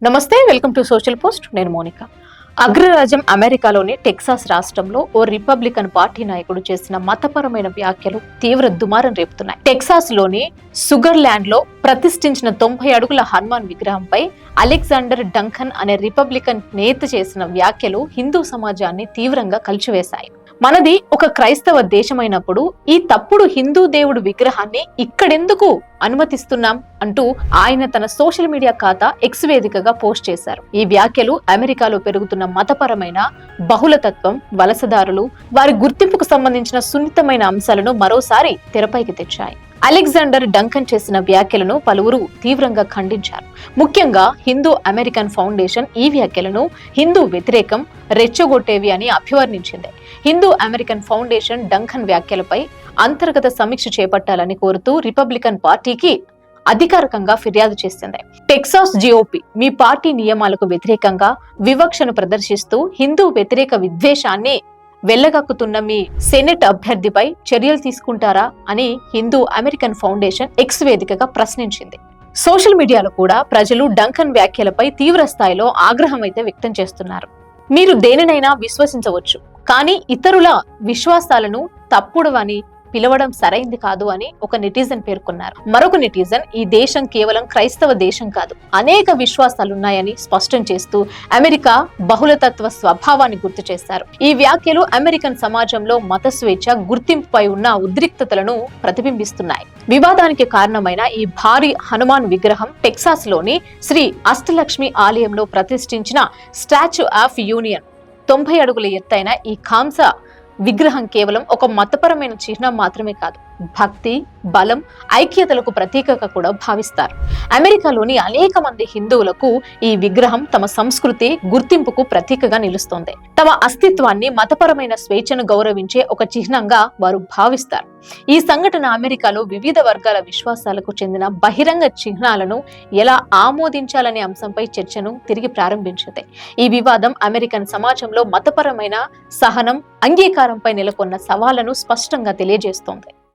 నమస్తే, welcome to social post. నేను మోనికా. అగ్రరాజ్యం అమెరికాలోని టెక్సాస్ రాష్ట్రంలో ఓ రిపబ్లికన్ పార్టీ నాయకుడు చేసిన మతపరమైన వ్యాఖ్యలు తీవ్ర దుమారం రేపుతున్నాయి. టెక్సాస్ లోని సుగర్ ల్యాండ్ లో ప్రతిష్ఠించిన 90 అడుగుల హనుమాన్ విగ్రహంపై అలెగ్జాండర్ డంకన్ అనే రిపబ్లికన్ నేత చేసిన వ్యాఖ్యలు హిందూ సమాజాన్ని తీవ్రంగా కలిచివేశాయి. మనది ఒక క్రైస్తవ దేశమైనప్పుడు ఈ తప్పుడు హిందూ దేవుడు విగ్రహాన్ని ఇక్కడెందుకు అనుమతిస్తున్నాం అంటూ ఆయన తన సోషల్ మీడియా ఖాతా ఎక్స్ వేదికగా పోస్ట్ చేశారు. ఈ వ్యాఖ్యలు అమెరికాలో పెరుగుతున్న మతపరమైన బహుళతత్వం, వలసదారులు, వారి గుర్తింపుకు సంబంధించిన సున్నితమైన అంశాలను మరోసారి తెరపైకి తెచ్చాయి. అలెగ్జాండర్ డంకన్ చేసిన వ్యాఖ్యలను పలువురు తీవ్రంగా ఖండించారు. ముఖ్యంగా హిందూ అమెరికన్ ఫౌండేషన్ ఈ వ్యాఖ్యలను హిందూ వ్యతిరేకం, రెచ్చగొట్టేవి అని అభివర్ణించింది. హిందూ అమెరికన్ ఫౌండేషన్ డంకన్ వ్యాఖ్యలపై అంతర్గత సమీక్ష చేపట్టాలని కోరుతూ రిపబ్లికన్ పార్టీకి అధికారికంగా ఫిర్యాదు చేసింది. టెక్సాస్ జిఓపి మీ పార్టీ నియమాలకు వ్యతిరేకంగా వివక్షను ప్రదర్శిస్తూ హిందూ వ్యతిరేక విద్వేషాన్ని వెళ్లగక్కుతున్న మీ సెనెట్ అభ్యర్థిపై చర్యలు తీసుకుంటారా అని హిందూ అమెరికన్ ఫౌండేషన్ ఎక్స్ వేదికగా ప్రశ్నించింది. సోషల్ మీడియాలో కూడా ప్రజలు డంకన్ వ్యాఖ్యలపై తీవ్ర స్థాయిలో ఆగ్రహం అయితే వ్యక్తం చేస్తున్నారు. మీరు దేనినైనా విశ్వసించవచ్చు, కానీ ఇతరుల విశ్వాసాలను తప్పుడవని పిలవడం సరైంది కాదు అని ఒక నెటిజన్ పేర్కొన్నారు. మరొక నెటిజన్ ఈ దేశం కేవలం క్రైస్తవ దేశం కాదు, అనేక విశ్వాసాలున్నాయని స్పష్టం చేస్తూ అమెరికా బహుళతత్వ స్వభావాన్ని గుర్తు చేశారు. ఈ వ్యాఖ్యలు అమెరికన్ సమాజంలో మత స్వేచ్ఛ, గుర్తింపుపై ఉన్న ఉద్రిక్తతలను ప్రతిబింబిస్తున్నాయి. వివాదానికి కారణమైన ఈ భారీ హనుమాన్ విగ్రహం టెక్సాస్ లోని శ్రీ అష్టలక్ష్మి ఆలయంలో ప్రతిష్ఠించిన స్టాచ్యూ ఆఫ్ యూనియన్ 90 అడుగుల ఎత్తైన ఈ కాంస విగ్రహం కేవలం ఒక మతపరమైన చిహ్నం మాత్రమే కాదు, భక్తి, బలం, ఐక్యతలకు ప్రతీకగా కూడా భావిస్తారు. అమెరికాలోని అనేక మంది హిందువులకు ఈ విగ్రహం తమ సంస్కృతి, గుర్తింపుకు ప్రతీకగా నిలుస్తోంది. తమ అస్తిత్వాన్ని, మతపరమైన స్వేచ్ఛను గౌరవించే ఒక చిహ్నంగా వారు భావిస్తారు. ఈ సంఘటన అమెరికాలో వివిధ వర్గాల విశ్వాసాలకు చెందిన బహిరంగ చిహ్నాలను ఎలా ఆమోదించాలనే అంశంపై చర్చను తిరిగి ప్రారంభించింది. ఈ వివాదం అమెరికన్ సమాజంలో మతపరమైన సహనం, అంగీకారంపై నెలకొన్న సవాళ్లను స్పష్టంగా తెలియజేస్తోంది.